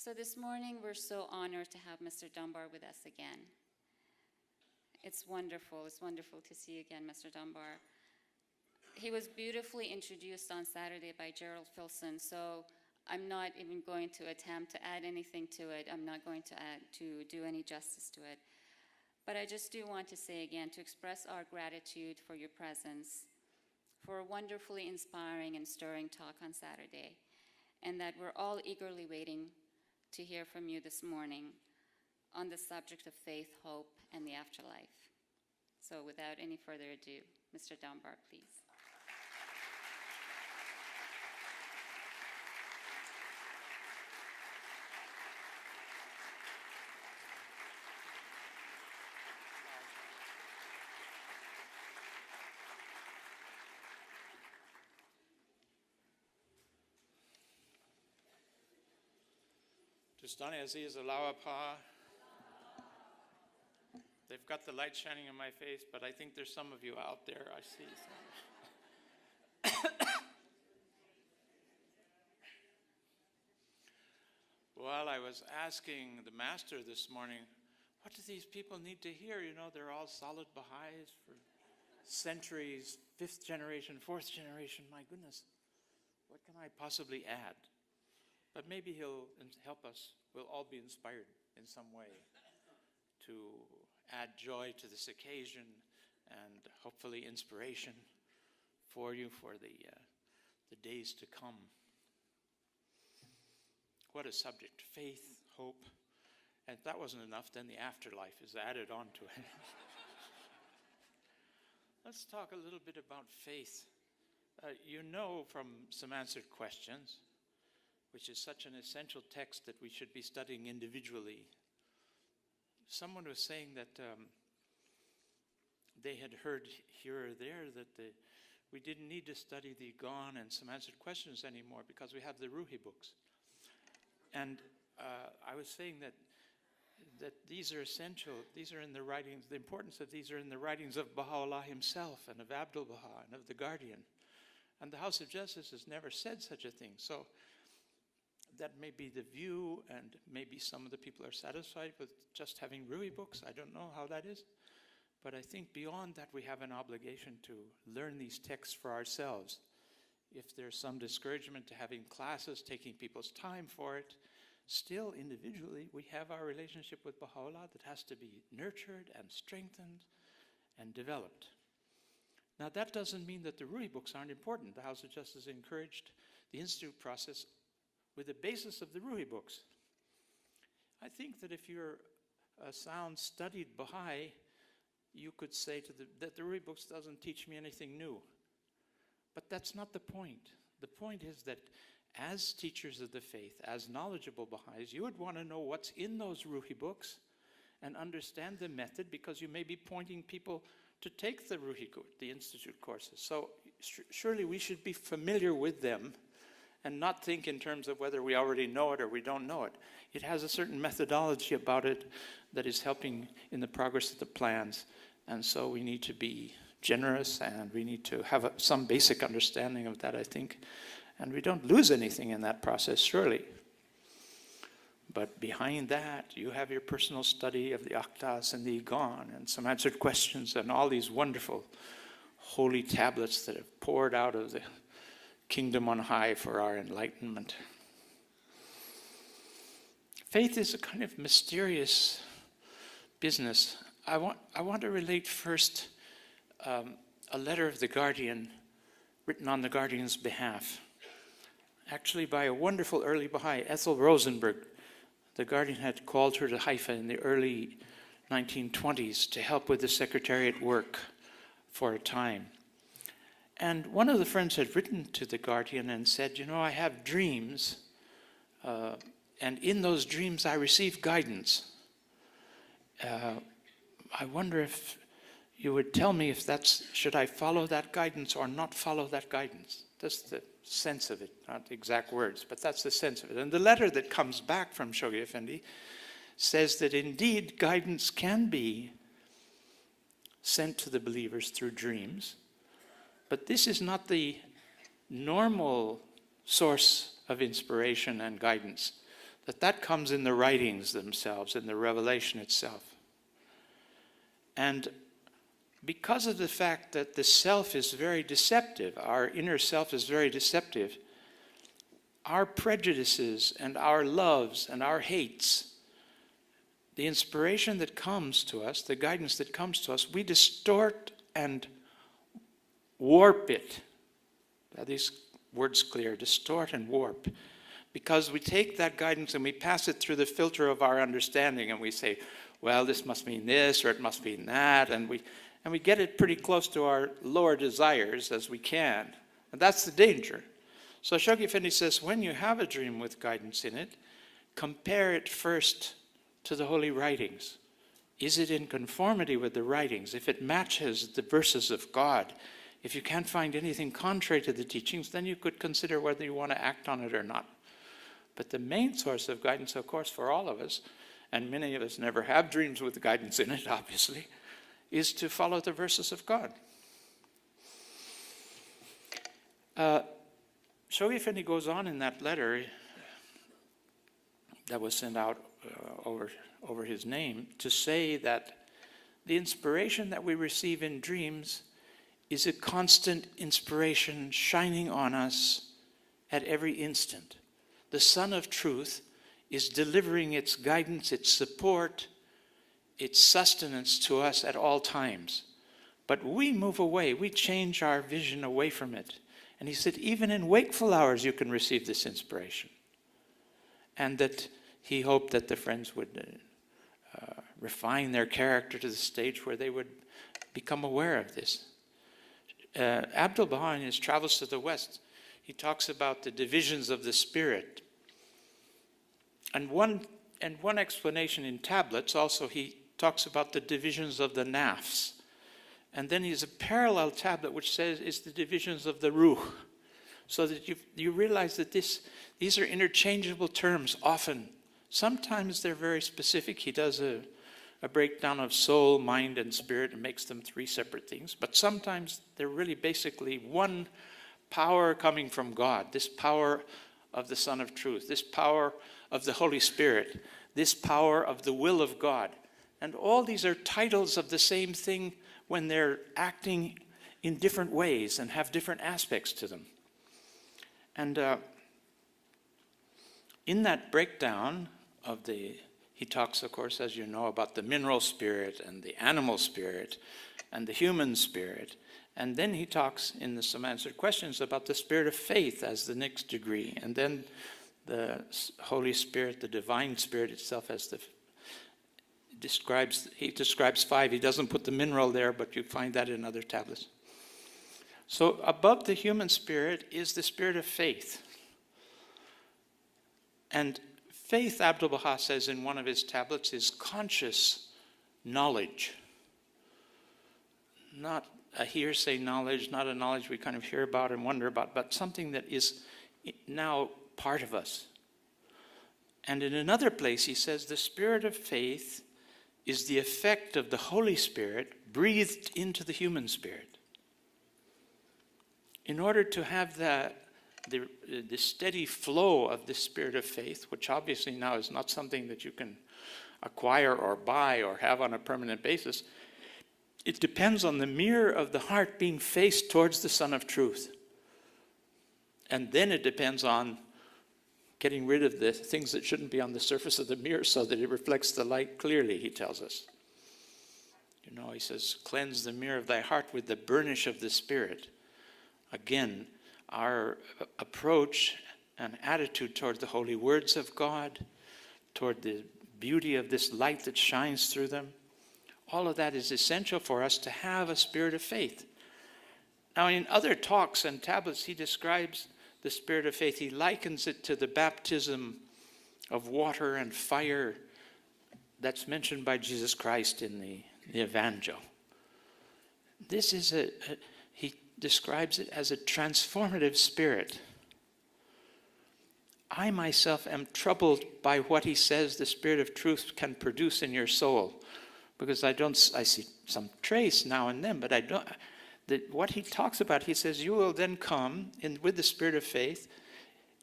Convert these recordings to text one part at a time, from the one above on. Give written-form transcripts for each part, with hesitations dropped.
So this morning, we're so honored to have Mr. Dunbar with us again. It's wonderful to see you again, Mr. Dunbar. He was beautifully introduced on Saturday by Gerald Filson, so I'm not even going to attempt to add anything to it. I'm not going to do any justice to it. But I just do want to say again, to express our gratitude for your presence, for a wonderfully inspiring and stirring talk on Saturday, and that we're all eagerly waiting to hear from you this morning on the subject of faith, hope, and the afterlife. So without any further ado, Mr. Dunbar, please. Tustani Aziz Alawapa. They've got the light shining in my face, but I think there's some of you out there. I see some. Well, I was asking the master this morning, what do these people need to hear? You know, they're all solid Baha'is for centuries, 5th generation, 4th generation. My goodness, what can I possibly add? But maybe he'll help us. We'll all be inspired in some way to add joy to this occasion and hopefully inspiration for you for the days to come. What a subject. Faith, hope. And if that wasn't enough, then the afterlife is added on to it. Let's talk a little bit about faith. You know from some answered questions, which is such an essential text that we should be studying individually. Someone was saying that they had heard here or there that we didn't need to study the Gone and some answered questions anymore because we have the Ruhi books. And I was saying that these are essential. These are in the writings. The importance of these are in the writings of Baha'u'llah himself and of Abdu'l-Baha and of the Guardian. And the House of Justice has never said such a thing. So that may be the view, and maybe some of the people are satisfied with just having Ruhi books. I don't know how that is. But I think beyond that, we have an obligation to learn these texts for ourselves. If there's some discouragement to having classes, taking people's time for it, still individually, we have our relationship with Baha'u'llah that has to be nurtured and strengthened and developed. Now, that doesn't mean that the Ruhi books aren't important. The House of Justice encouraged the institute process with the basis of the Ruhi books. I think that if you're a sound studied Baha'i, you could say that the Ruhi books doesn't teach me anything new. But that's not the point. The point is that as teachers of the faith, as knowledgeable Baha'is, you would want to know what's in those Ruhi books and understand the method, because you may be pointing people to take the Ruhi, the institute courses. So surely we should be familiar with them and not think in terms of whether we already know it or we don't know it. It has a certain methodology about it that is helping in the progress of the plans. And so we need to be generous, and we need to have some basic understanding of that, I think. And we don't lose anything in that process, surely. But behind that, you have your personal study of the Aktas and the Igan and some answered questions and all these wonderful holy tablets that have poured out of the kingdom on high for our enlightenment. Faith is a kind of mysterious business. I want to relate first a letter of the Guardian written on the Guardian's behalf, actually by a wonderful early Baha'i, Ethel Rosenberg. The Guardian had called her to Haifa in the early 1920s to help with the secretariat work for a time. And one of the friends had written to the Guardian and said, you know, I have dreams, and in those dreams I receive guidance. I wonder if you would tell me if should I follow that guidance or not follow that guidance? That's the sense of it, not exact words, but that's the sense of it. And the letter that comes back from Shoghi Effendi says that indeed guidance can be sent to the believers through dreams, but this is not the normal source of inspiration and guidance. that comes in the writings themselves, in the revelation itself. And because of the fact that the self is very deceptive, our inner self is very deceptive, our prejudices and our loves and our hates, the inspiration that comes to us, the guidance that comes to us, we distort and warp it. Are these words clear? Distort and warp. Because we take that guidance and we pass it through the filter of our understanding, and we say, well, this must mean this, or it must mean that, and we get it pretty close to our lower desires as we can. And that's the danger. So Shoghi Effendi says, when you have a dream with guidance in it, compare it first to the holy writings. Is it in conformity with the writings? If it matches the verses of God, if you can't find anything contrary to the teachings, then you could consider whether you want to act on it or not. But the main source of guidance, of course, for all of us, and many of us never have dreams with guidance in it, obviously, is to follow the verses of God. Shoghi Effendi goes on in that letter that was sent out over his name to say that the inspiration that we receive in dreams is a constant inspiration shining on us at every instant. The Sun of Truth is delivering its guidance, its support, its sustenance to us at all times. But we move away, we change our vision away from it. And he said, even in wakeful hours you can receive this inspiration. And that he hoped that the friends would refine their character to the stage where they would become aware of this. Abdu'l-Baha, in his Travels to the West, he talks about the divisions of the spirit. And one explanation in tablets, also he talks about the divisions of the nafs. And then he has a parallel tablet which says it's the divisions of the ruh. So that you realize that these are interchangeable terms often. Sometimes they're very specific. He does a breakdown of soul, mind, and spirit and makes them three separate things. But sometimes they're really basically one power coming from God. This power of the Son of Truth. This power of the Holy Spirit. This power of the will of God. And all these are titles of the same thing when they're acting in different ways and have different aspects to them. And in that breakdown of he talks, of course, as you know, about the mineral spirit and the animal spirit and the human spirit. And then he talks in the Some Answered Questions about the spirit of faith as the next degree. And then the Holy Spirit, the divine spirit itself as he describes 5. He doesn't put the mineral there, but you find that in other tablets. So above the human spirit is the spirit of faith. And faith, Abdu'l-Baha says in one of his tablets, is conscious knowledge. Not a hearsay knowledge, not a knowledge we kind of hear about and wonder about, but something that is now part of us. And in another place he says the spirit of faith is the effect of the Holy Spirit breathed into the human spirit. In order to have the steady flow of this spirit of faith, which obviously now is not something that you can acquire or buy or have on a permanent basis, it depends on the mirror of the heart being faced towards the Sun of Truth. And then it depends on getting rid of the things that shouldn't be on the surface of the mirror so that it reflects the light clearly, he tells us. You know, he says, cleanse the mirror of thy heart with the burnish of the Spirit. Again, our approach and attitude toward the holy words of God, toward the beauty of this light that shines through them, all of that is essential for us to have a spirit of faith. Now, in other talks and tablets, he describes the spirit of faith. He likens it to the baptism of water and fire that's mentioned by Jesus Christ in the Evangel. This is he describes it as a transformative spirit. I myself am troubled by what he says the Spirit of Truth can produce in your soul, because I see some trace now and then, but I don't. What he talks about, he says, you will then come in with the spirit of faith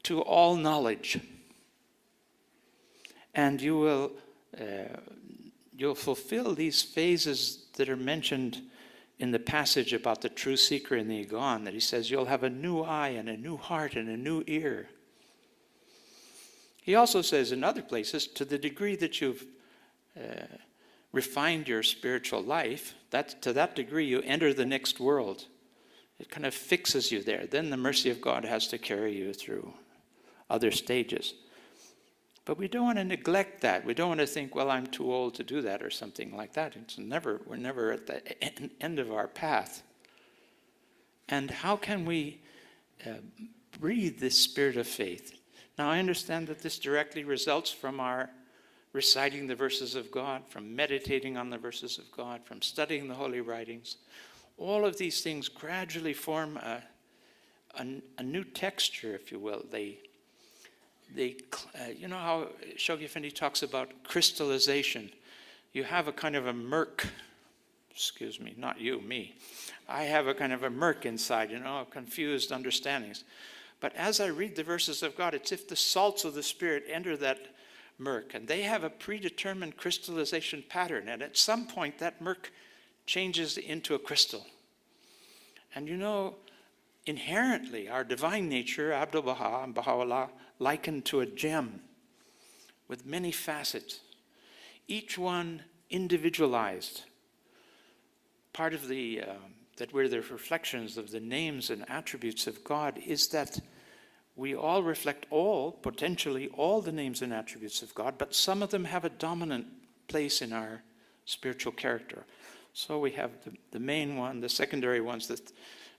to all knowledge. And you'll fulfill these phases that are mentioned in the passage about the true seeker and the Egon, that he says you'll have a new eye and a new heart and a new ear. He also says in other places, to the degree that you've refined your spiritual life, to that degree you enter the next world. It kind of fixes you there. Then the mercy of God has to carry you through other stages. But we don't want to neglect that. We don't want to think, well, I'm too old to do that or something like that. We're never at the end of our path. And how can we breathe this spirit of faith? Now, I understand that this directly results from our reciting the verses of God, from meditating on the verses of God, from studying the Holy Writings. All of these things gradually form a new texture, if you will. They you know how Shoghi Effendi talks about crystallization. You have a kind of a murk, excuse me, not you, me. I have a kind of a murk inside, confused understandings. But as I read the verses of God, it's if the salts of the Spirit enter that murk, and they have a predetermined crystallization pattern, and at some point that murk changes into a crystal. And inherently, our divine nature, Abdu'l-Baha and Baha'u'llah, likened to a gem with many facets, each one individualized. Part of that we're the reflections of the names and attributes of God is that we all reflect potentially all the names and attributes of God, but some of them have a dominant place in our spiritual character. So we have the main one, the secondary ones,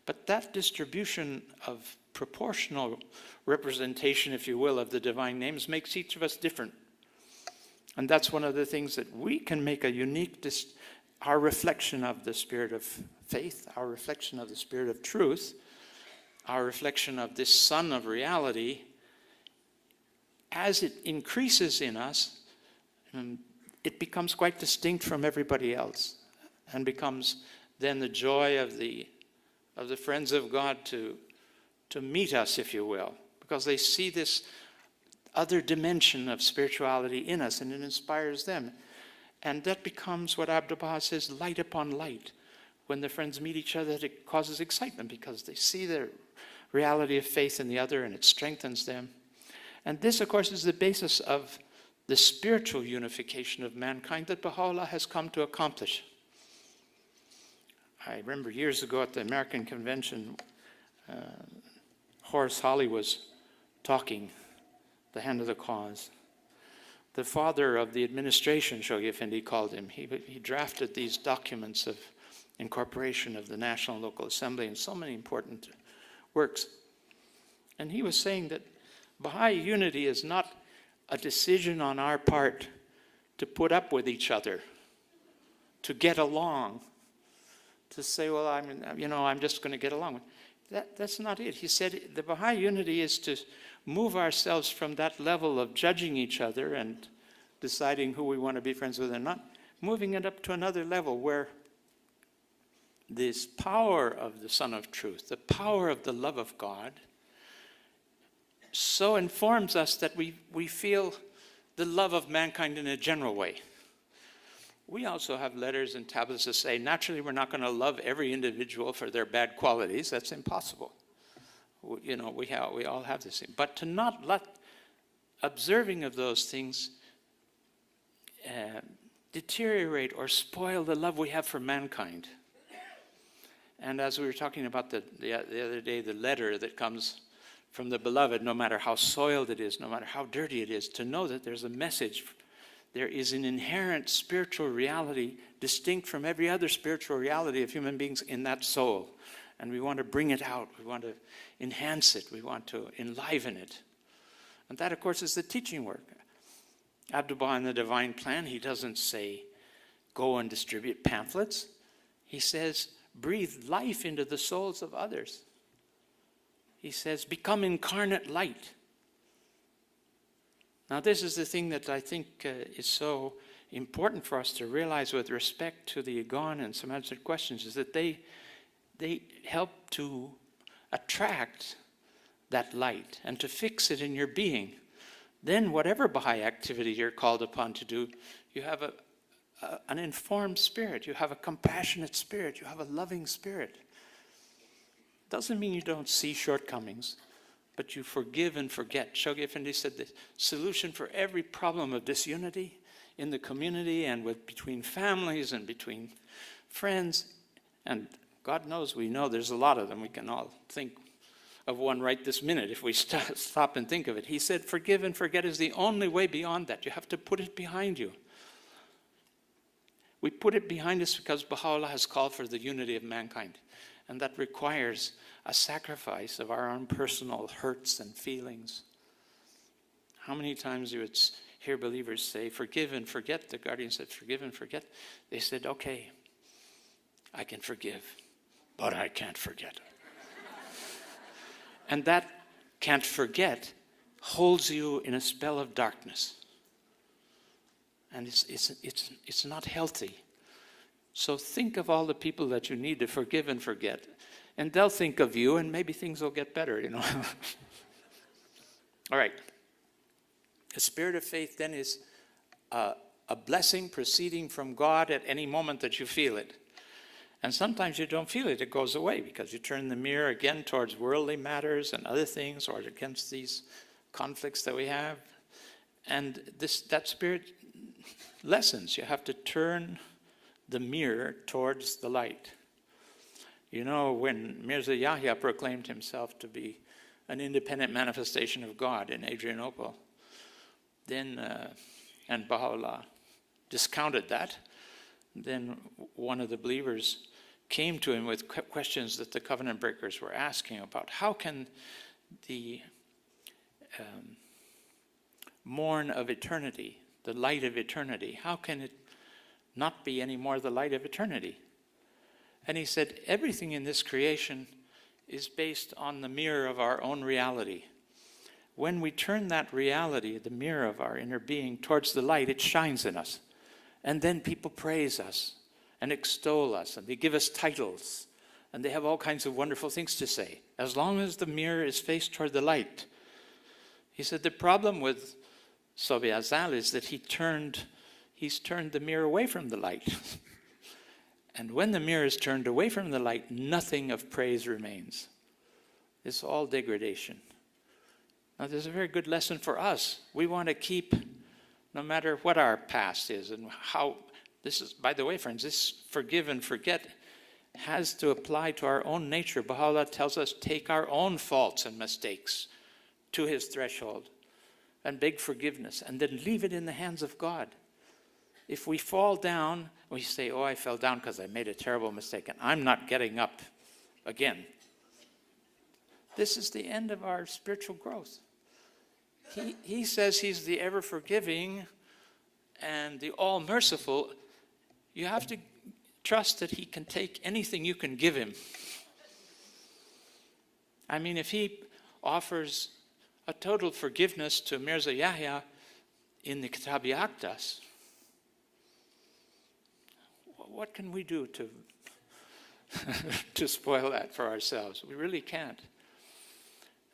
but that distribution of proportional representation, if you will, of the divine names makes each of us different. And that's one of the things that we can make a unique, our reflection of the spirit of faith, our reflection of the spirit of truth, our reflection of this sun of reality, as it increases in us, it becomes quite distinct from everybody else and becomes then the joy of the friends of God to meet us, if you will, because they see this other dimension of spirituality in us, and it inspires them. And that becomes what Abdu'l-Baha says, light upon light. When the friends meet each other, it causes excitement because they see the reality of faith in the other, and it strengthens them. And this, of course, is the basis of the spiritual unification of mankind that Baha'u'llah has come to accomplish. I remember years ago at the American Convention, Horace Holly was talking, the hand of the cause. The father of the administration, Shoghi Effendi called him. He drafted these documents of incorporation of the National and Local Assembly and so many important works. And he was saying that Baha'i unity is not a decision on our part to put up with each other, to get along, to say, well, I'm just going to get along. That's not it. He said the Baha'i unity is to move ourselves from that level of judging each other and deciding who we want to be friends with or not, moving it up to another level where this power of the Son of Truth, the power of the love of God, so informs us that we feel the love of mankind in a general way. We also have letters and tablets that say, naturally, we're not going to love every individual for their bad qualities. That's impossible. We all have this thing. But to not let observing of those things deteriorate or spoil the love we have for mankind. And as we were talking about the other day, the letter that comes from the beloved, no matter how soiled it is, no matter how dirty it is, to know that there's a message. There is an inherent spiritual reality distinct from every other spiritual reality of human beings in that soul. And we want to bring it out. We want to enhance it. We want to enliven it. And that, of course, is the teaching work. Abdu'l-Baha in the Divine Plan, he doesn't say, go and distribute pamphlets. He says, breathe life into the souls of others. He says, become incarnate light. Now, this is the thing that I think is so important for us to realize with respect to the Egon and some answered questions, is that they help to attract that light and to fix it in your being. then whatever Baha'i activity you're called upon to do, you have an informed spirit, you have a compassionate spirit, you have a loving spirit. Doesn't mean you don't see shortcomings, but you forgive and forget. Shoghi Effendi said the solution for every problem of disunity in the community and between families and between friends, and God knows we know there's a lot of them. We can all think of one right this minute if we stop and think of it. He said forgive and forget is the only way beyond that. You have to put it behind you. We put it behind us because Baha'u'llah has called for the unity of mankind, and that requires a sacrifice of our own personal hurts and feelings. How many times you would hear believers say, forgive and forget? The guardian said, forgive and forget. They said, okay, I can forgive, but I can't forget. And that can't forget holds you in a spell of darkness. And it's not healthy. So think of all the people that you need to forgive and forget. And they'll think of you, and maybe things will get better, you know. All right. The spirit of faith then is a blessing proceeding from God at any moment that you feel it. And sometimes you don't feel it, it goes away because you turn the mirror again towards worldly matters and other things, or against these conflicts that we have. And that spirit lessens. You have to turn the mirror towards the light. You know, when Mirza Yahya proclaimed himself to be an independent manifestation of God in Adrianople, then, and Baha'u'llah discounted that, then one of the believers came to him with questions that the covenant breakers were asking about. How can the morn of eternity, the light of eternity, how can it not be any more the light of eternity? And he said, everything in this creation is based on the mirror of our own reality. When we turn that reality, the mirror of our inner being, towards the light, it shines in us. And then people praise us and extol us, and they give us titles, and they have all kinds of wonderful things to say, as long as the mirror is faced toward the light. He said the problem with Sobi Azal is that he's turned the mirror away from the light. And when the mirror is turned away from the light, nothing of praise remains. It's all degradation. Now, there's a very good lesson for us. We want to keep, no matter what our past is and how, this is, by the way, friends, this forgive and forget has to apply to our own nature. Baha'u'llah tells us, take our own faults and mistakes to his threshold and beg forgiveness, and then leave it in the hands of God. If we fall down, we say, oh, I fell down because I made a terrible mistake, and I'm not getting up again. This is the end of our spiritual growth. He says he's the ever-forgiving and the all-merciful. You have to trust that he can take anything you can give him. I mean, if he offers a total forgiveness to Mirza Yahya in the Kitab-i Aqdas, what can we do to spoil that for ourselves? We really can't.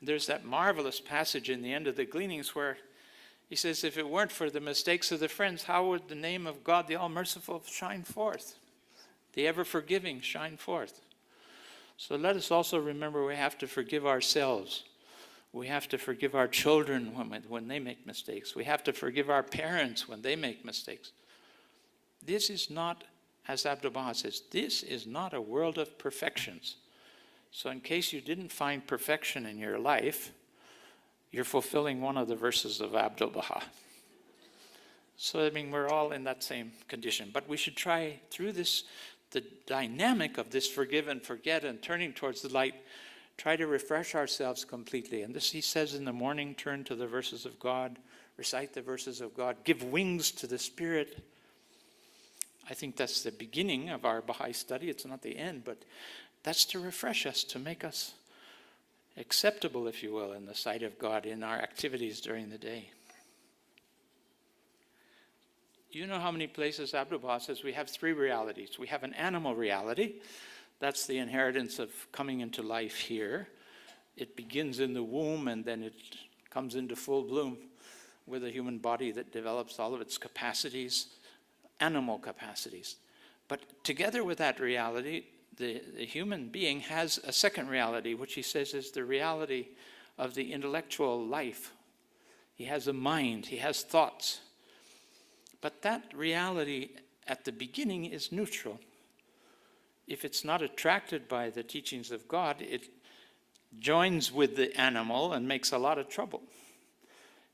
There's that marvelous passage in the end of the Gleanings where he says, if it weren't for the mistakes of the friends, how would the name of God, the All-Merciful, shine forth? The ever-forgiving shine forth. So let us also remember we have to forgive ourselves. We have to forgive our children when they make mistakes. We have to forgive our parents when they make mistakes. This is not, as Abdu'l-Baha says, this is not a world of perfections. So in case you didn't find perfection in your life, you're fulfilling one of the verses of Abdu'l-Baha. So, I mean, we're all in that same condition. But we should try through this, the dynamic of this forgive and forget and turning towards the light, try to refresh ourselves completely. And this, he says in the morning, turn to the verses of God, recite the verses of God, give wings to the Spirit. I think that's the beginning of our Baha'i study. It's not the end, but that's to refresh us, to make us acceptable, if you will, in the sight of God in our activities during the day. You know how many places Abdu'l-Baha says we have three realities. We have an animal reality. That's the inheritance of coming into life here. It begins in the womb and then it comes into full bloom with a human body that develops all of its capacities, animal capacities. But together with that reality, the human being has a second reality, which he says is the reality of the intellectual life. He has a mind, he has thoughts. But that reality at the beginning is neutral. If it's not attracted by the teachings of God, it joins with the animal and makes a lot of trouble.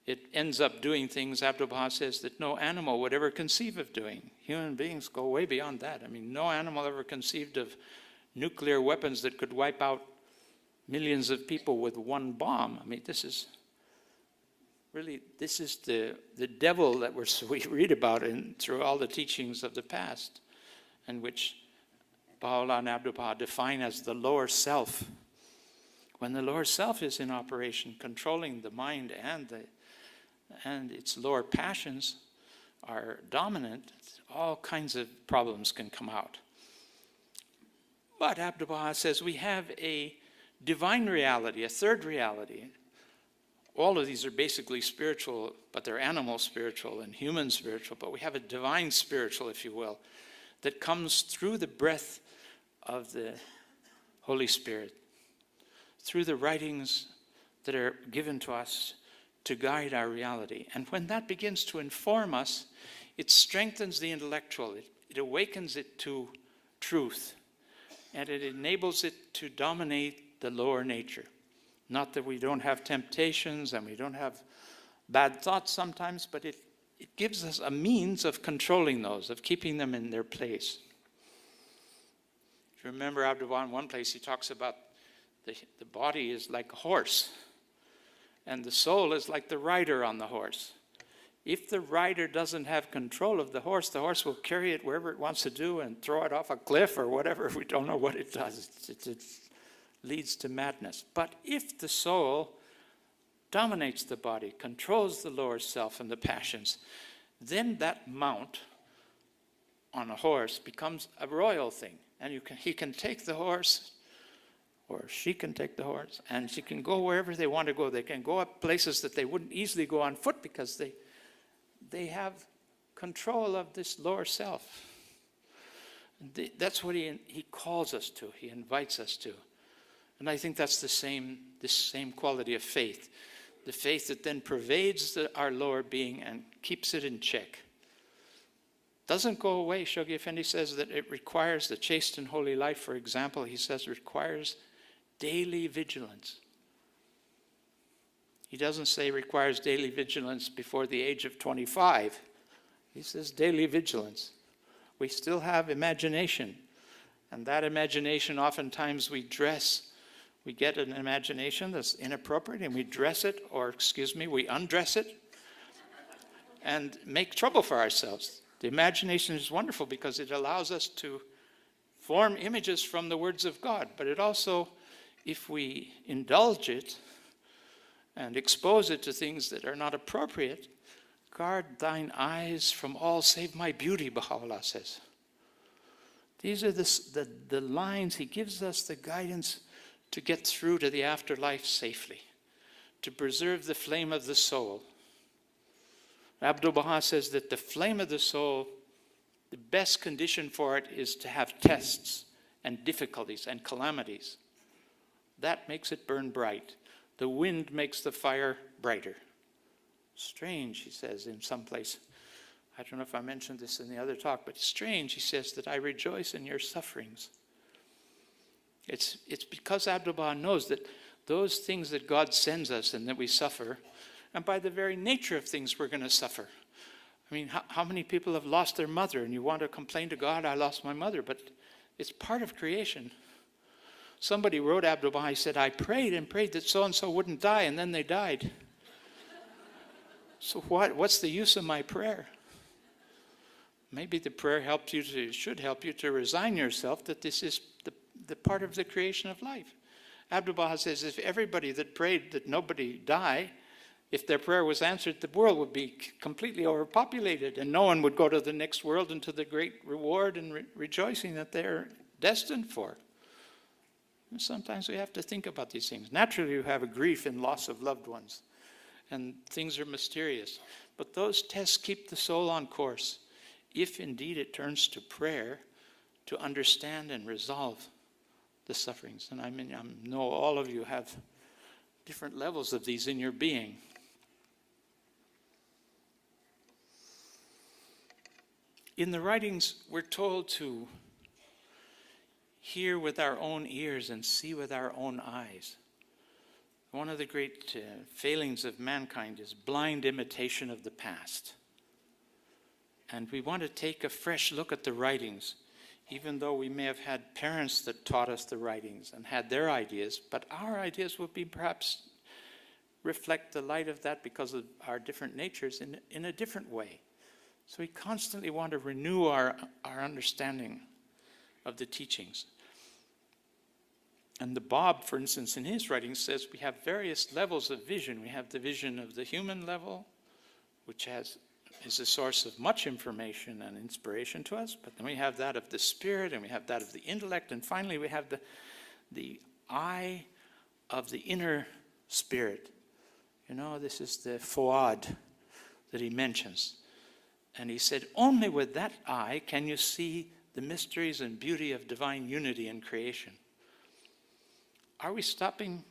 It ends up doing things, Abdu'l-Baha says, that no animal would ever conceive of doing. Human beings go way beyond that. I mean, no animal ever conceived of nuclear weapons that could wipe out millions of people with one bomb. I mean, this is the devil that we read about through all the teachings of the past, and which Baha'u'llah and Abdu'l-Baha define as the lower self. When the lower self is in operation, controlling the mind and its lower passions are dominant, all kinds of problems can come out. But Abdu'l-Baha says we have a divine reality, a third reality. All of these are basically spiritual, but they're animal spiritual and human spiritual. But we have a divine spiritual, if you will, that comes through the breath of the Holy Spirit, through the writings that are given to us to guide our reality. And when that begins to inform us, it strengthens the intellectual. It awakens it to truth. And it enables it to dominate the lower nature. Not that we don't have temptations and we don't have bad thoughts sometimes, but it gives us a means of controlling those, of keeping them in their place. If you remember Abdu'l-Baha in one place, he talks about the body is like a horse, and the soul is like the rider on the horse. If the rider doesn't have control of the horse will carry it wherever it wants to do and throw it off a cliff or whatever. We don't know what it does. It leads to madness. But if the soul dominates the body, controls the lower self and the passions, then that mount on a horse becomes a royal thing. And he can take the horse, or she can take the horse, and she can go wherever they want to go. They can go up places that they wouldn't easily go on foot because they have control of this lower self. That's what he calls us to, he invites us to. And I think that's this same quality of faith. The faith that then pervades our lower being and keeps it in check. Doesn't go away. Shoghi Effendi says that it requires the chaste and holy life, for example, he says requires daily vigilance. He doesn't say requires daily vigilance before the age of 25. He says daily vigilance. We still have imagination. And that imagination, oftentimes we get an imagination that's inappropriate and we dress it, or we undress it and make trouble for ourselves. The imagination is wonderful because it allows us to form images from the words of God. But it also, if we indulge it and expose it to things that are not appropriate, guard thine eyes from all save my beauty, Baha'u'llah says. These are the lines. He gives us the guidance to get through to the afterlife safely, to preserve the flame of the soul. Abdu'l-Baha says that the flame of the soul, the best condition for it is to have tests and difficulties and calamities. That makes it burn bright. The wind makes the fire brighter. Strange, he says in some place. I don't know if I mentioned this in the other talk, but strange, he says, that I rejoice in your sufferings. It's because Abdu'l-Baha knows that those things that God sends us and that we suffer, and by the very nature of things we're going to suffer. I mean, how many people have lost their mother and you want to complain to God, I lost my mother, but it's part of creation. Somebody wrote Abdu'l-Baha, he said, I prayed and prayed that so-and-so wouldn't die, and then they died. So what's the use of my prayer? Maybe the prayer should help you to resign yourself that this is the part of the creation of life. Abdu'l-Baha says if everybody that prayed that nobody die, if their prayer was answered, the world would be completely overpopulated and no one would go to the next world and to the great reward and rejoicing that they're destined for. And sometimes we have to think about these things. Naturally, you have a grief in loss of loved ones. and things are mysterious. But those tests keep the soul on course, if indeed it turns to prayer to understand and resolve the sufferings. And I know all of you have different levels of these in your being. In the writings, we're told to hear with our own ears and see with our own eyes. One of the great failings of mankind is blind imitation of the past. And we want to take a fresh look at the writings, even though we may have had parents that taught us the writings and had their ideas, but our ideas would be perhaps reflect the light of that because of our different natures in a different way. So we constantly want to renew our understanding of the teachings. And the Bob, for instance, in his writings says we have various levels of vision. We have the vision of the human level, which is a source of much information and inspiration to us. But then we have that of the spirit, and we have that of the intellect, and finally we have the eye of the inner spirit. You know, this is the fuad that he mentions. And he said, only with that eye can you see the mysteries and beauty of divine unity in creation. Are we stopping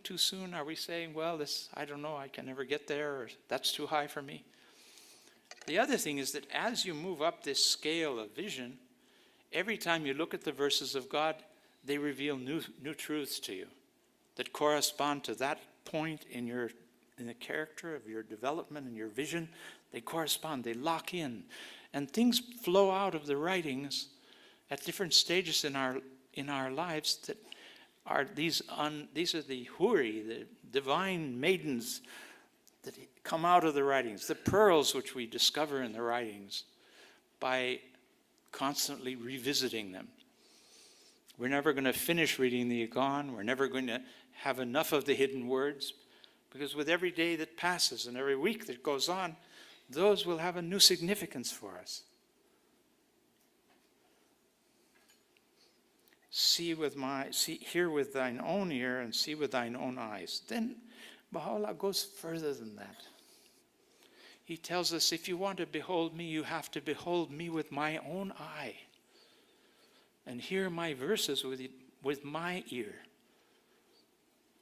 too soon? Are we saying, well, I don't know, I can never get there, or that's too high for me? The other thing is that as you move up this scale of vision, every time you look at the verses of God, they reveal new truths to you that correspond to that point in the character of your development and your vision. They correspond, they lock in. And things flow out of the writings at different stages in our lives that are these are the huri, the divine maidens that come out of the writings, the pearls which we discover in the writings by constantly revisiting them. We're never going to finish reading the Agon. We're never going to have enough of the hidden words, because with every day that passes and every week that goes on, those will have a new significance for us. Hear with thine own ear and see with thine own eyes. Then Baha'u'llah goes further than that. He tells us, if you want to behold me, you have to behold me with my own eye and hear my verses with my ear.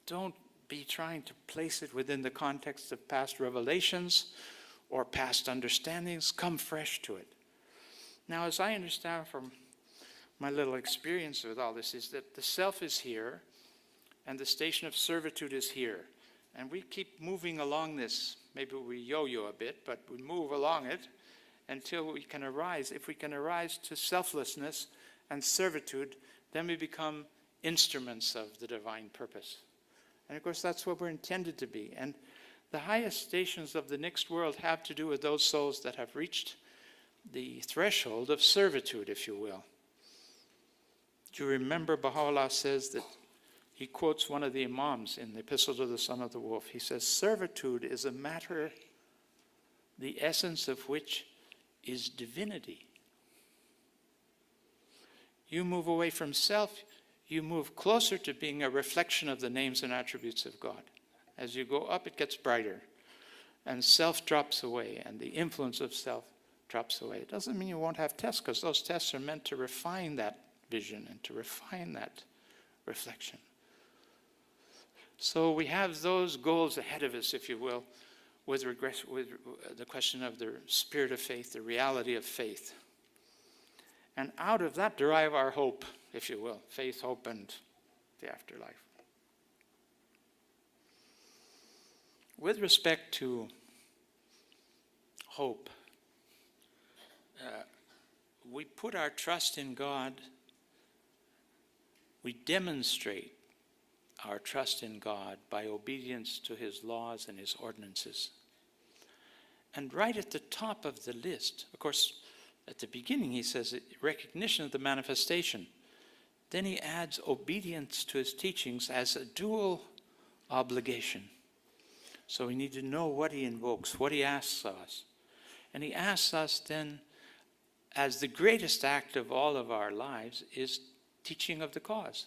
Don't be trying to place it within the context of past revelations or past understandings. Come fresh to it. Now, as I understand from my little experience with all this, is that the self is here and the station of servitude is here. And we keep moving along this. Maybe we yo-yo a bit, but we move along it until we can arise. If we can arise to selflessness and servitude, then we become instruments of the divine purpose. And of course, that's what we're intended to be. And the highest stations of the next world have to do with those souls that have reached the threshold of servitude, if you will. Do you remember Baha'u'llah says that he quotes one of the Imams in the Epistle to the Son of the Wolf. He says, servitude is a matter, the essence of which is divinity. You move away from self, you move closer to being a reflection of the names and attributes of God. As you go up, it gets brighter, and self drops away, and the influence of self drops away. It doesn't mean you won't have tests, because those tests are meant to refine that vision and to refine that reflection. So we have those goals ahead of us, if you will, with the question of the spirit of faith, the reality of faith. And out of that derive our hope, if you will, faith, hope, and the afterlife. With respect to hope, we put our trust in God, we demonstrate our trust in God by obedience to his laws and his ordinances. And right at the top of the list, of course, at the beginning he says recognition of the manifestation. Then he adds obedience to his teachings as a dual obligation. So we need to know what he invokes, what he asks of us. And he asks us then, as the greatest act of all of our lives, is teaching of the cause.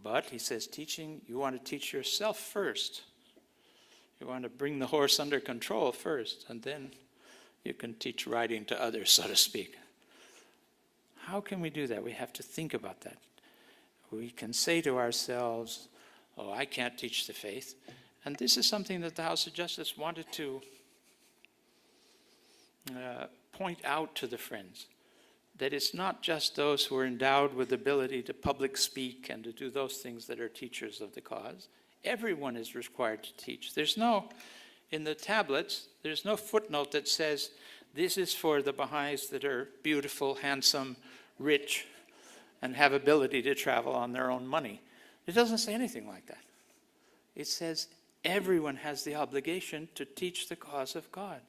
But he says, teaching, you want to teach yourself first. You want to bring the horse under control first, and then you can teach riding to others, so to speak. How can we do that? We have to think about that. We can say to ourselves, oh, I can't teach the faith. And this is something that the House of Justice wanted to point out to the Friends, that it's not just those who are endowed with the ability to public speak and to do those things that are teachers of the cause. Everyone is required to teach. There's no, in the tablets, there's no footnote that says, this is for the Baha'is that are beautiful, handsome, rich, and have ability to travel on their own money. It doesn't say anything like that. It says everyone has the obligation to teach the cause of God.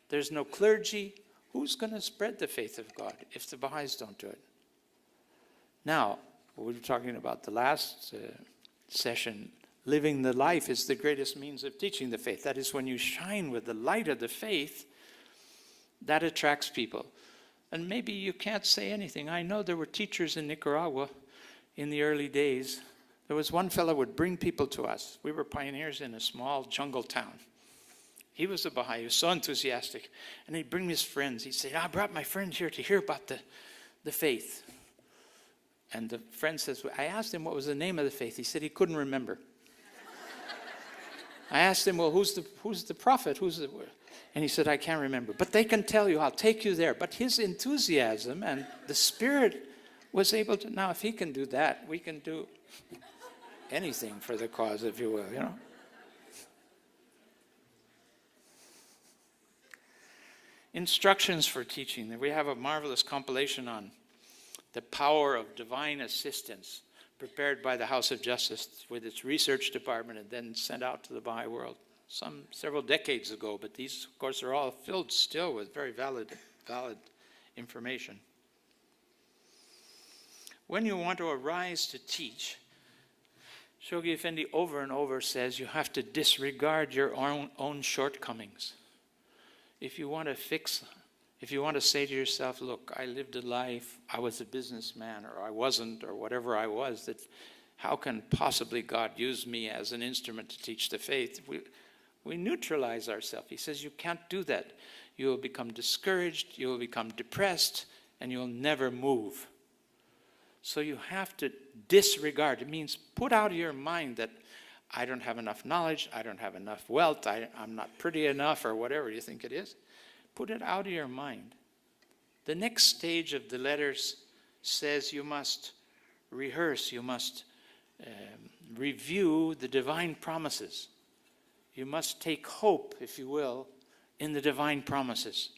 There's no clergy. Who's going to spread the faith of God if the Baha'is don't do it? Now, we were talking about the last session. Living the life is the greatest means of teaching the faith. That is, when you shine with the light of the faith, that attracts people. And maybe you can't say anything. I know there were teachers in Nicaragua in the early days. There was one fellow who would bring people to us. We were pioneers in a small jungle town. He was a Baha'i. He was so enthusiastic. And he'd bring his friends. He'd say, I brought my friends here to hear about the faith. And the friend says, I asked him what was the name of the faith. He said he couldn't remember. I asked him, well, who's the prophet? And he said, I can't remember. But they can tell you, I'll take you there. But his enthusiasm and the Spirit was able to, now if he can do that, we can do anything for the cause, if you will, you know. Instructions for teaching. We have a marvelous compilation on the power of divine assistance prepared by the House of Justice with its research department and then sent out to the Baha'i world several decades ago. But these, of course, are all filled still with very valid information. When you want to arise to teach, Shoghi Effendi over and over says you have to disregard your own shortcomings. If you want to say to yourself, look, I lived a life, I was a businessman, or I wasn't, or whatever I was, that how can possibly God use me as an instrument to teach the faith? We neutralize ourselves. He says you can't do that. You will become discouraged, you will become depressed, and you'll never move. So you have to disregard. It means put out of your mind that I don't have enough knowledge, I don't have enough wealth, I'm not pretty enough, or whatever you think it is. Put it out of your mind. The next stage of the letters says you must rehearse, you must review the divine promises. You must take hope, if you will, in the divine promises.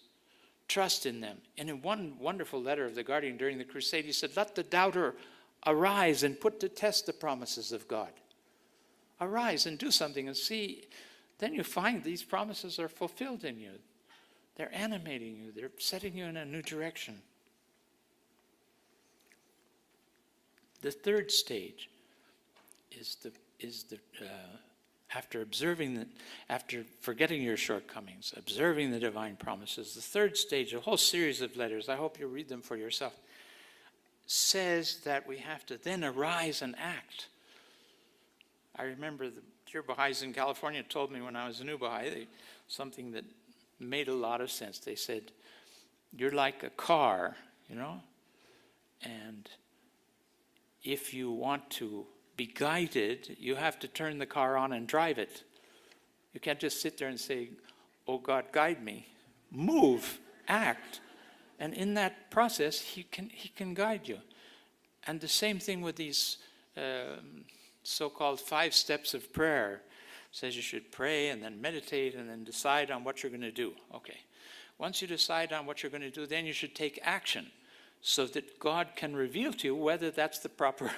Trust in them. And in one wonderful letter of the Guardian during the crusade, he said, let the doubter arise and put to test the promises of God. Arise and do something and see. Then you find these promises are fulfilled in you. They're animating you. They're setting you in a new direction. The third stage is after forgetting your shortcomings, observing the divine promises. The third stage, a whole series of letters, I hope you read them for yourself, says that we have to then arise and act. I remember the dear Baha'is in California told me when I was a new Baha'i something that made a lot of sense. They said, you're like a car, you know, and if you want to be guided, you have to turn the car on and drive it. You can't just sit there and say, oh God, guide me. Move, act. And in that process, he can guide you. And the same thing with these so-called 5 steps of prayer. It says you should pray and then meditate and then decide on what you're going to do. Okay. Once you decide on what you're going to do, then you should take action so that God can reveal to you whether that's the proper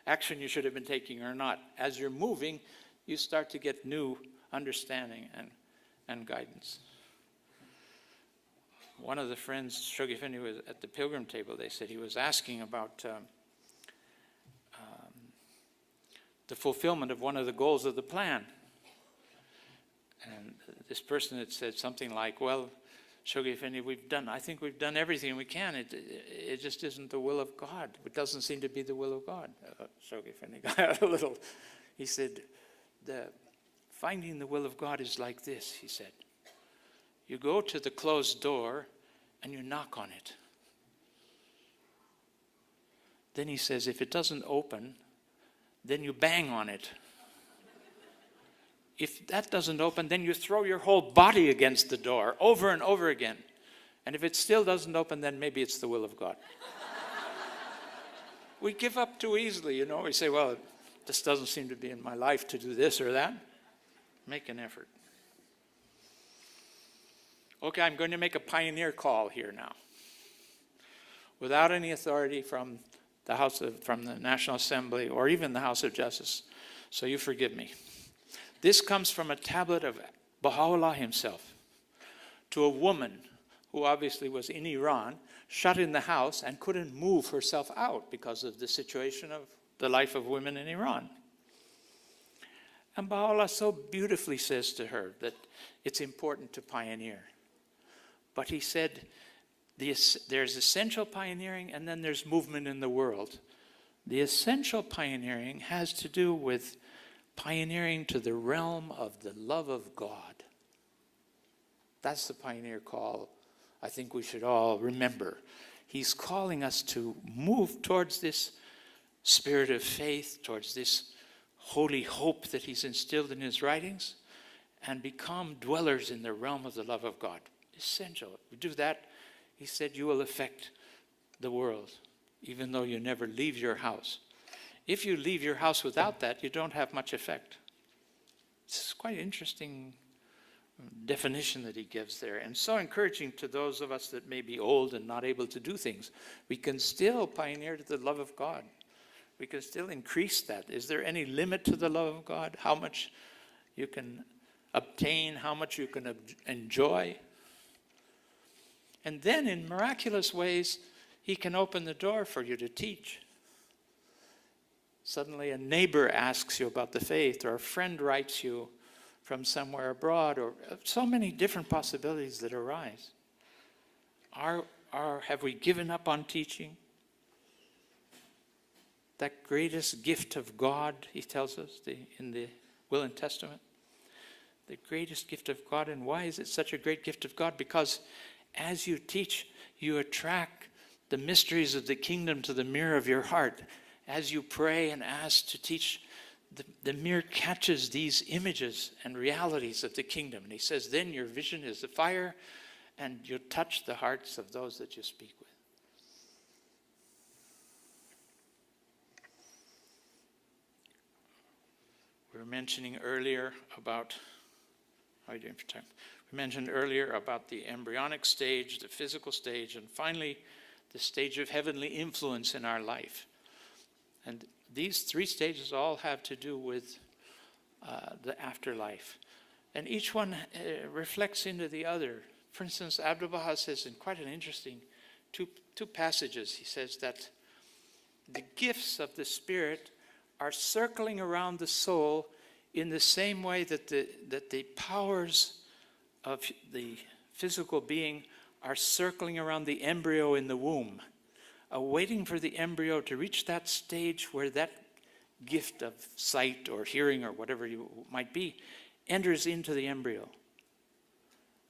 action you should have been taking or not. As you're moving, you start to get new understanding and guidance. One of the friends, Shoghi Effendi, was at the pilgrim table. They said he was asking about the fulfillment of one of the goals of the plan. And this person had said something like, well, Shogi Effendi, I think we've done everything we can. It just isn't the will of God. It doesn't seem to be the will of God. Shogi Effendi got a little, he said, finding the will of God is like this, he said. You go to the closed door and you knock on it. Then he says, if it doesn't open, then you bang on it. If that doesn't open, then you throw your whole body against the door over and over again. And if it still doesn't open, then maybe it's the will of God. We give up too easily, you know. We say, well, this doesn't seem to be in my life to do this or that. Make an effort. Okay, I'm going to make a pioneer call here now. Without any authority from the National Assembly or even the House of Justice. So you forgive me. This comes from a tablet of Baha'u'llah himself to a woman who obviously was in Iran, shut in the house and couldn't move herself out because of the situation of the life of women in Iran. And Baha'u'llah so beautifully says to her that it's important to pioneer. But he said, there's essential pioneering and then there's movement in the world. The essential pioneering has to do with pioneering to the realm of the love of God. That's the pioneer call I think we should all remember. He's calling us to move towards this spirit of faith, towards this holy hope that he's instilled in his writings, and become dwellers in the realm of the love of God. Essential. If we do that, he said, you will affect the world, even though you never leave your house. If you leave your house without that, you don't have much effect. It's quite an interesting definition that he gives there, and so encouraging to those of us that may be old and not able to do things. We can still pioneer to the love of God. We can still increase that. Is there any limit to the love of God? How much you can obtain, how much you can enjoy? And then in miraculous ways, he can open the door for you to teach. Suddenly a neighbor asks you about the faith, or a friend writes you from somewhere abroad, or so many different possibilities that arise. Have we given up on teaching? That greatest gift of God, he tells us in the Will and Testament. The greatest gift of God. And why is it such a great gift of God? Because as you teach, you attract the mysteries of the kingdom to the mirror of your heart. As you pray and ask to teach, the mirror catches these images and realities of the kingdom. And he says, then your vision is the fire, and you touch the hearts of those that you speak with. We were mentioning earlier about, how are you doing for time? We mentioned earlier about the embryonic stage, the physical stage, and finally the stage of heavenly influence in our life. And these three stages all have to do with the afterlife. And each one reflects into the other. For instance, Abdu'l-Baha says in quite an interesting two passages, he says that the gifts of the Spirit are circling around the soul in the same way that the powers of the physical being are circling around the embryo in the womb, waiting for the embryo to reach that stage where that gift of sight or hearing or whatever you might be enters into the embryo.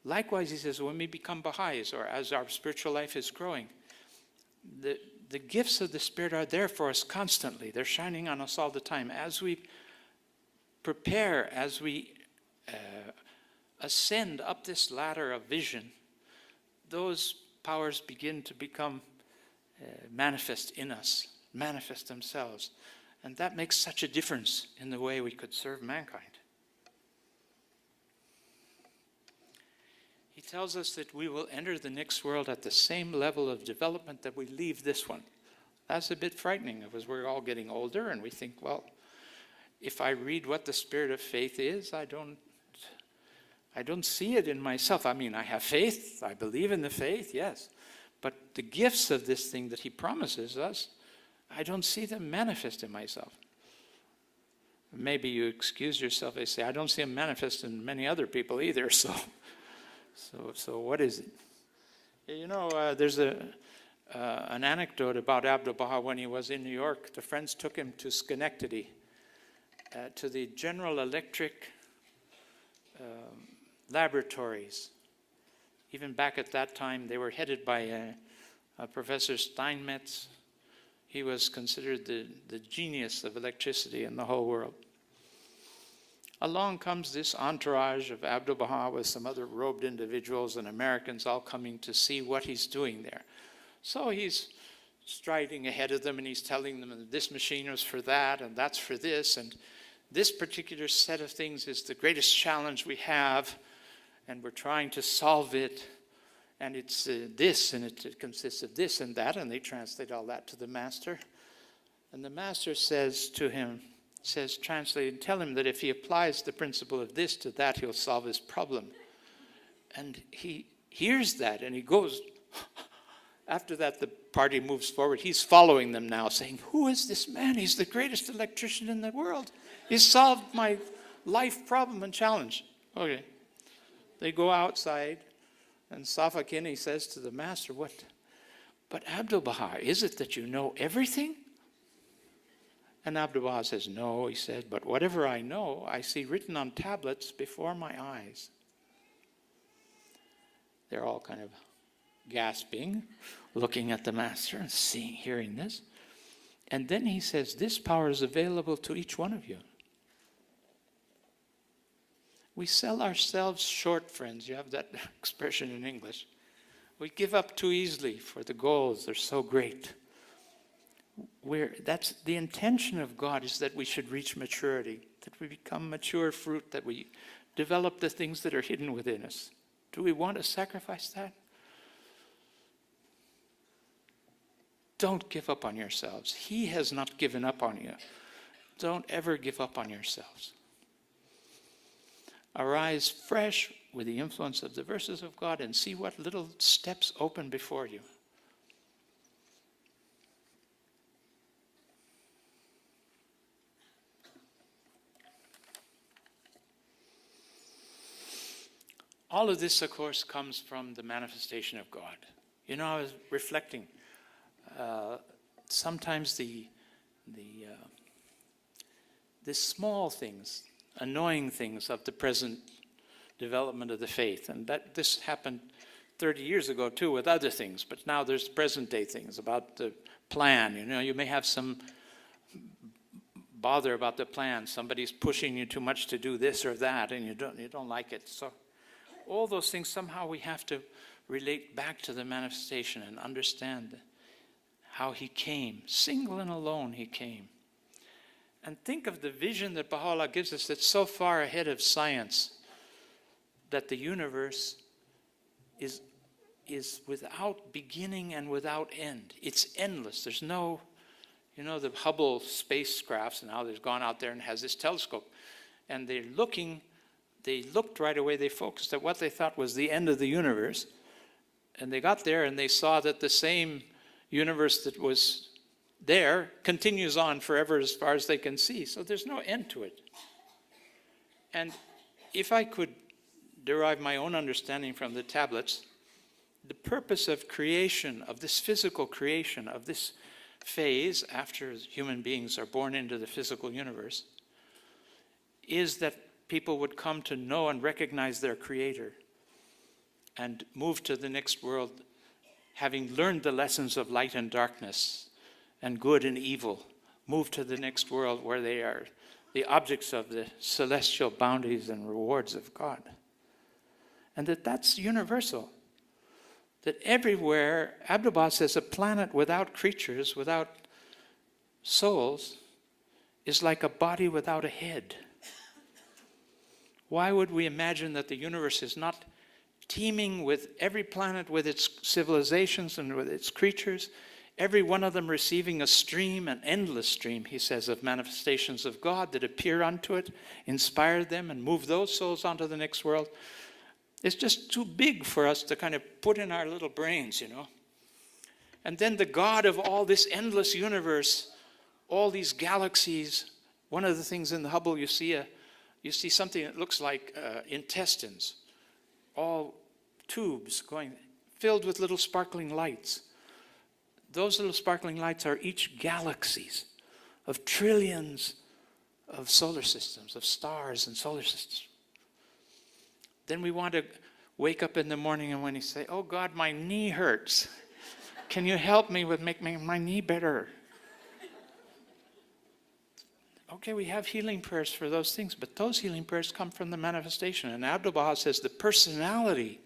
Likewise, he says, when we become Baha'is, or as our spiritual life is growing, the gifts of the Spirit are there for us constantly. They're shining on us all the time. As we prepare, as we ascend up this ladder of vision, those powers begin to become manifest in us, manifest themselves. And that makes such a difference in the way we could serve mankind. He tells us that we will enter the next world at the same level of development that we leave this one. That's a bit frightening because we're all getting older and we think, well, if I read what the spirit of faith is, I don't see it in myself. I mean, I have faith, I believe in the faith, yes. But the gifts of this thing that he promises us, I don't see them manifest in myself. Maybe you excuse yourself and say, I don't see them manifest in many other people either, so what is it? You know, there's an anecdote about Abdu'l-Baha when he was in New York. The friends took him to Schenectady, to the General Electric laboratories. Even back at that time, they were headed by Professor Steinmetz. He was considered the genius of electricity in the whole world. Along comes this entourage of Abdu'l-Baha with some other robed individuals and Americans all coming to see what he's doing there. So he's striding ahead of them and he's telling them that this machine was for that and that's for this, and this particular set of things is the greatest challenge we have, and we're trying to solve it, and it's this, and it consists of this and that, and they translate all that to the master. And the master says to him, translate and tell him that if he applies the principle of this to that, he'll solve his problem. And he hears that and he goes. After that, the party moves forward. He's following them now, saying, who is this man? He's the greatest electrician in the world. He's solved my life problem and challenge. Okay. They go outside, and Safakini says to the master, what? But Abdu'l-Baha, is it that you know everything? And Abdu'l-Baha says, no, he said, but whatever I know, I see written on tablets before my eyes. They're all kind of gasping, looking at the master and hearing this. And then he says, this power is available to each one of you. We sell ourselves short, friends. You have that expression in English. We give up too easily for the goals. They're so great. That's the intention of God, is that we should reach maturity, that we become mature fruit, that we develop the things that are hidden within us. Do we want to sacrifice that? Don't give up on yourselves. He has not given up on you. Don't ever give up on yourselves. Arise fresh with the influence of the verses of God and see what little steps open before you. All of this, of course, comes from the manifestation of God. You know, I was reflecting. Sometimes the small things, annoying things of the present development of the faith, and that this happened 30 years ago too with other things, but now there's present day things about the plan. You know, you may have some bother about the plan. Somebody's pushing you too much to do this or that, and you don't like it. So all those things, somehow we have to relate back to the manifestation and understand how he came. Single and alone he came. And think of the vision that Baha'u'llah gives us that's so far ahead of science, that the universe is without beginning and without end. It's endless. There's no, you know, the Hubble spacecrafts, and now they've gone out there and has this telescope, and they looked right away, they focused at what they thought was the end of the universe, and they got there and they saw that the same universe that was there continues on forever as far as they can see. So there's no end to it. And if I could derive my own understanding from the tablets, the purpose of creation, of this physical creation, of this phase after human beings are born into the physical universe, is that people would come to know and recognize their Creator and move to the next world having learned the lessons of light and darkness and good and evil, move to the next world where they are the objects of the celestial bounties and rewards of God. And that's universal. That everywhere, Abdu'l-Baha says, a planet without creatures, without souls, is like a body without a head. Why would we imagine that the universe is not teeming with every planet, with its civilizations and with its creatures, every one of them receiving a stream, an endless stream, he says, of manifestations of God that appear unto it, inspire them, and move those souls onto the next world? It's just too big for us to kind of put in our little brains, you know. And then the God of all this endless universe, all these galaxies. One of the things in the Hubble, you see something that looks like intestines, all tubes going filled with little sparkling lights. Those little sparkling lights are each galaxies of trillions of solar systems, of stars and solar systems. Then we want to wake up in the morning and when you say, oh God, my knee hurts. Can you help me with making my knee better? Okay, we have healing prayers for those things, but those healing prayers come from the manifestation. And Abdu'l-Baha says the personality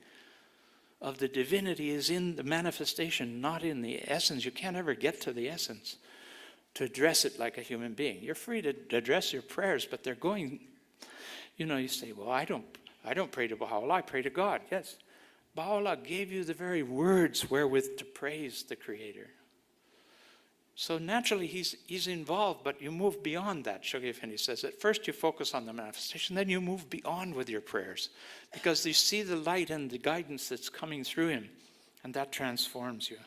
of the divinity is in the manifestation, not in the essence. You can't ever get to the essence to address it like a human being. You're free to address your prayers, but they're going, you say, well, I don't pray to Baha'u'llah, I pray to God. Yes, Baha'u'llah gave you the very words wherewith to praise the Creator. So naturally he's involved, but you move beyond that. Shoghi Effendi says, at first you focus on the manifestation, then you move beyond with your prayers, because you see the light and the guidance that's coming through him, and that transforms you.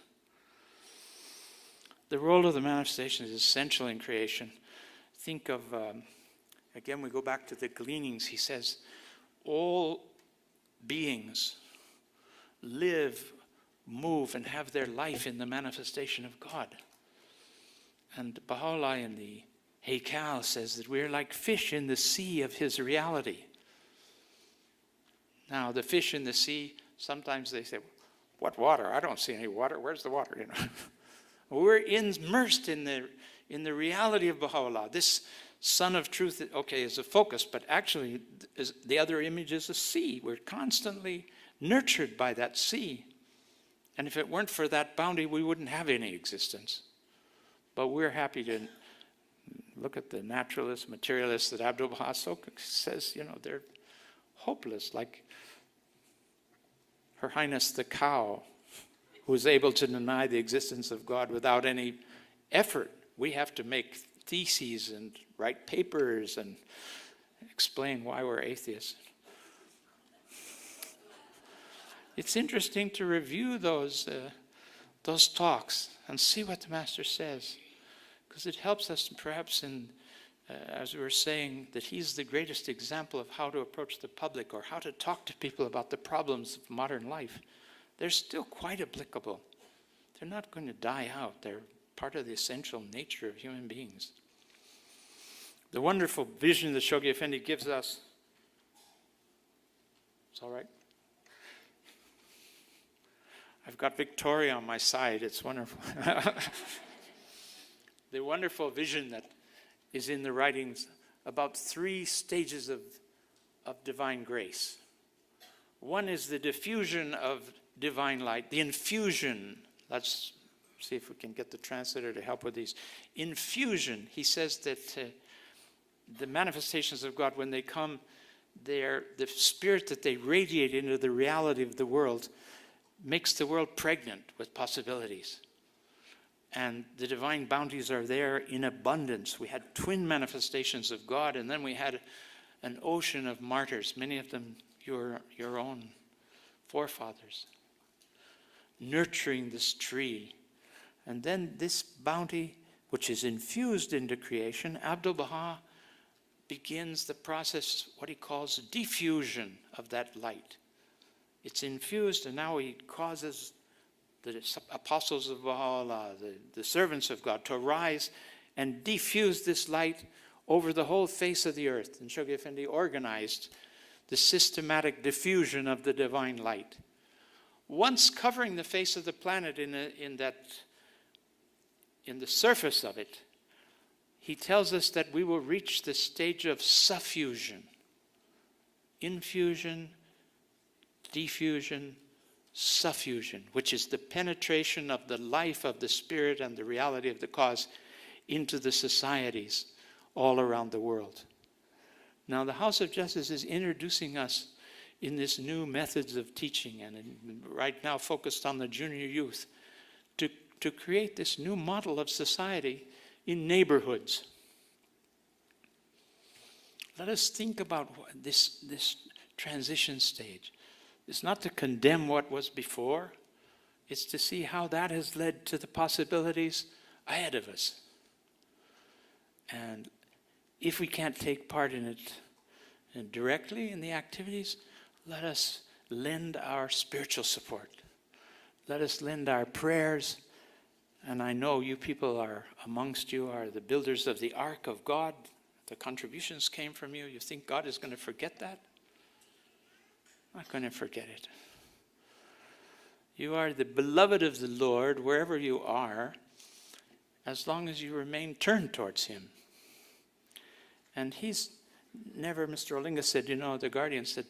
The role of the manifestation is essential in creation. Think of, again, we go back to the gleanings. He says, all beings live, move, and have their life in the manifestation of God. And Baha'u'llah in the Haykal says that we're like fish in the sea of his reality. Now, the fish in the sea, sometimes they say, what water? I don't see any water. Where's the water? We're immersed in the reality of Baha'u'llah. This Sun of Truth, okay, is a focus, but actually the other image is a sea. We're constantly nurtured by that sea. And if it weren't for that bounty, we wouldn't have any existence. But we're happy to look at the naturalists, materialists that Abdu'l-Baha says, they're hopeless, like Her Highness the cow, who is able to deny the existence of God without any effort. We have to make theses and write papers and explain why we're atheists. It's interesting to review those talks and see what the Master says, because it helps us perhaps as we were saying, that he's the greatest example of how to approach the public or how to talk to people about the problems of modern life. They're still quite applicable. They're not going to die out. They're part of the essential nature of human beings. The wonderful vision that Shoghi Effendi gives us. It's all right. I've got Victoria on my side. It's wonderful. The wonderful vision that is in the writings about 3 stages of divine grace. One is the diffusion of divine light, the infusion. Let's see if we can get the translator to help with these. Infusion, he says that the manifestations of God, when they come, the spirit that they radiate into the reality of the world makes the world pregnant with possibilities. And the divine bounties are there in abundance. We had twin manifestations of God, and then we had an ocean of martyrs, many of them your own forefathers, nurturing this tree. And then this bounty, which is infused into creation, Abdu'l-Baha begins the process, what he calls diffusion of that light. It's infused, and now he causes the apostles of Baha'u'llah, the servants of God, to arise and diffuse this light over the whole face of the earth. And Shoghi Effendi organized the systematic diffusion of the divine light. Once covering the face of the planet in the surface of it, he tells us that we will reach the stage of suffusion. Infusion, diffusion, suffusion, which is the penetration of the life of the Spirit and the reality of the cause into the societies all around the world. Now, the House of Justice is introducing us in this new methods of teaching, and right now focused on the junior youth, to create this new model of society in neighborhoods. Let us think about this transition stage. It's not to condemn what was before. It's to see how that has led to the possibilities ahead of us. And if we can't take part in it directly in the activities, let us lend our spiritual support. let us lend our prayers. And I know you people are amongst you are the builders of the ark of God. The contributions came from you. You think God is going to forget that? Not going to forget it. You are the beloved of the Lord wherever you are, as long as you remain turned towards him. And he's never, Mr. Olinga said, the Guardian said,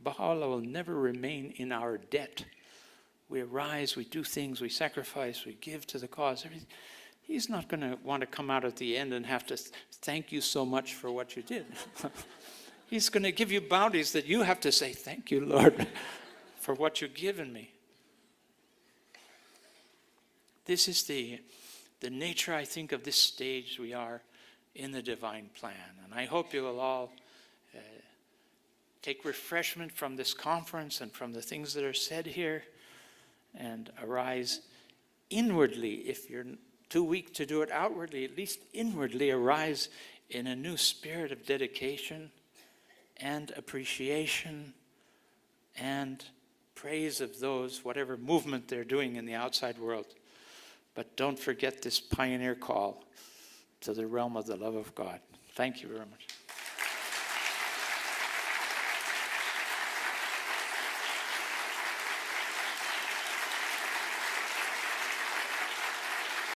Baha'u'llah will never remain in our debt. We arise, we do things, we sacrifice, we give to the cause. Everything. He's not going to want to come out at the end and have to thank you so much for what you did. He's going to give you bounties that you have to say, thank you, Lord, for what you've given me. This is the nature, I think, of this stage we are in the divine plan. And I hope you will all take refreshment from this conference and from the things that are said here and arise inwardly. If you're too weak to do it outwardly, at least inwardly arise in a new spirit of dedication and appreciation and praise of those, whatever movement they're doing in the outside world. But don't forget this pioneer call to the realm of the love of God. Thank you very much.